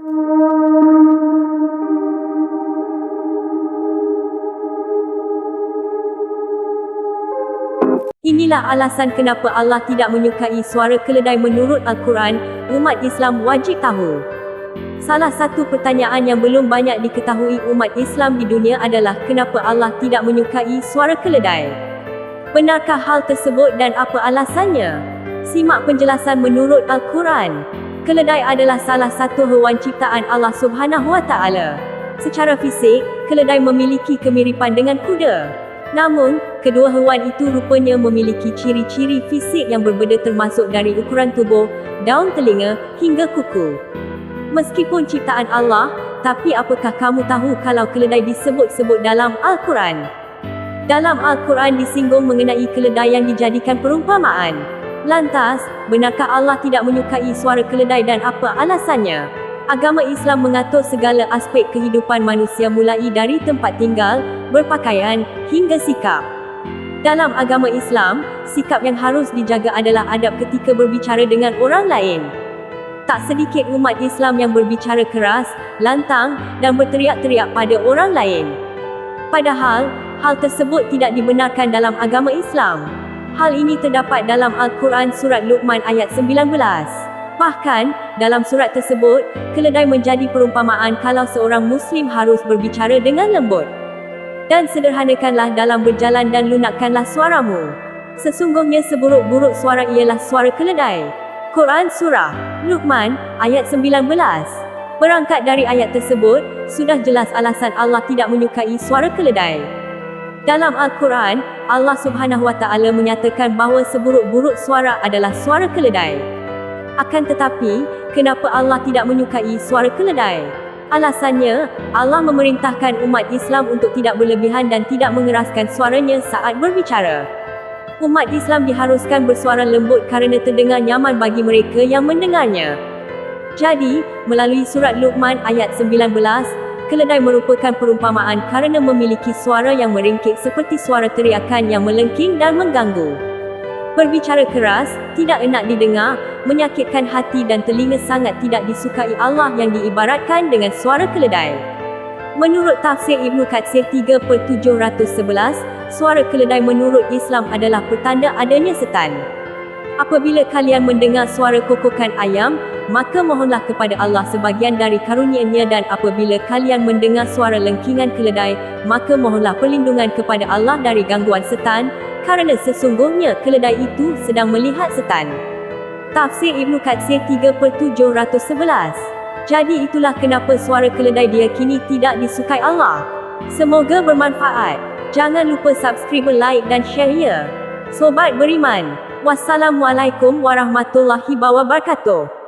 Inilah alasan kenapa Allah tidak menyukai suara keledai menurut Al-Quran. Umat Islam wajib tahu. Salah satu pertanyaan yang belum banyak diketahui umat Islam di dunia adalah kenapa Allah tidak menyukai suara keledai. Benarkah hal tersebut dan apa alasannya? Simak penjelasan menurut Al-Quran. Keledai adalah salah satu haiwan ciptaan Allah Subhanahu Wa Taala. Secara fisik, keledai memiliki kemiripan dengan kuda. Namun, kedua haiwan itu rupanya memiliki ciri-ciri fisik yang berbeza termasuk dari ukuran tubuh, daun telinga, hingga kuku. Meskipun ciptaan Allah, tapi apakah kamu tahu kalau keledai disebut-sebut dalam Al-Quran? Dalam Al-Quran disinggung mengenai keledai yang dijadikan perumpamaan. Lantas, benarkah Allah tidak menyukai suara keledai dan apa alasannya? Agama Islam mengatur segala aspek kehidupan manusia mulai dari tempat tinggal, berpakaian, hingga sikap. Dalam agama Islam, sikap yang harus dijaga adalah adab ketika berbicara dengan orang lain. Tak sedikit umat Islam yang berbicara keras, lantang, dan berteriak-teriak pada orang lain. Padahal, hal tersebut tidak dibenarkan dalam agama Islam. Hal ini terdapat dalam Al-Quran Surat Luqman ayat 19. Bahkan, dalam surat tersebut, keledai menjadi perumpamaan kalau seorang Muslim harus berbicara dengan lembut. Dan sederhanakanlah dalam berjalan dan lunakkanlah suaramu. Sesungguhnya seburuk-buruk suara ialah suara keledai. Quran Surah Luqman ayat 19. Berangkat dari ayat tersebut, sudah jelas alasan Allah tidak menyukai suara keledai. Dalam Al-Quran, Allah Subhanahu Wa Taala menyatakan bahawa seburuk-buruk suara adalah suara keledai. Akan tetapi, kenapa Allah tidak menyukai suara keledai? Alasannya, Allah memerintahkan umat Islam untuk tidak berlebihan dan tidak mengeraskan suaranya saat berbicara. Umat Islam diharuskan bersuara lembut kerana terdengar nyaman bagi mereka yang mendengarnya. Jadi, melalui surat Luqman ayat 19, keledai merupakan perumpamaan kerana memiliki suara yang meringkik seperti suara teriakan yang melengking dan mengganggu. Berbicara keras, tidak enak didengar, menyakitkan hati dan telinga sangat tidak disukai Allah yang diibaratkan dengan suara keledai. Menurut tafsir Ibnu Katsir 3/711, suara keledai menurut Islam adalah pertanda adanya setan. Apabila kalian mendengar suara kokokan ayam, maka mohonlah kepada Allah sebahagian dari karunia-Nya, dan apabila kalian mendengar suara lengkingan keledai, maka mohonlah perlindungan kepada Allah dari gangguan setan, kerana sesungguhnya keledai itu sedang melihat setan. Tafsir Ibnu Katsir 3/711. Jadi itulah kenapa suara keledai diyakini tidak disukai Allah. Semoga bermanfaat. Jangan lupa subscribe, like dan share ya. Sobat beriman. Wassalamualaikum warahmatullahi wabarakatuh.